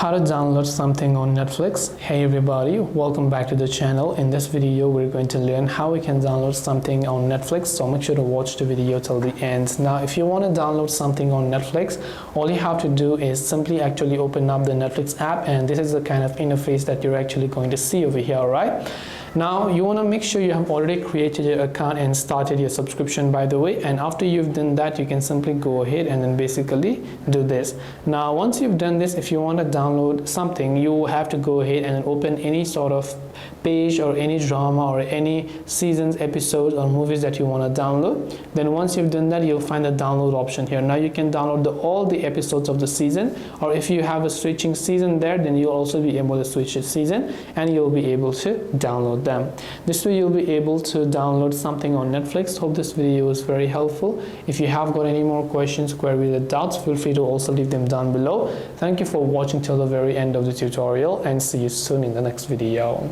How to download something on Netflix. Hey everybody, welcome back to the channel. In this video we're going to learn how we can download something on Netflix, so make sure to watch the video till the end. Now if you want to download something on Netflix, all you have to do is simply actually open up the Netflix app, and this is the kind of interface that you're actually going to see over here. Right now you want to make sure you have already created your account and started your subscription, by the way, and after you've done that you can simply go ahead and then basically do this. Now once you've done this, if you want to download something, you have to go ahead and open any sort of page or any drama or any seasons, episodes or movies that you want to download. Then once you've done that, you'll find the download option here. Now you can download all the episodes of the season, or if you have a switching season there, then you'll also be able to switch the season and you'll be able to download them. This way you'll be able to download something on Netflix. Hope this video was very helpful. If you have got any more questions, queries or doubts, feel free to also leave them down below. Thank you for watching till the very end of the tutorial, and see you soon in the next video.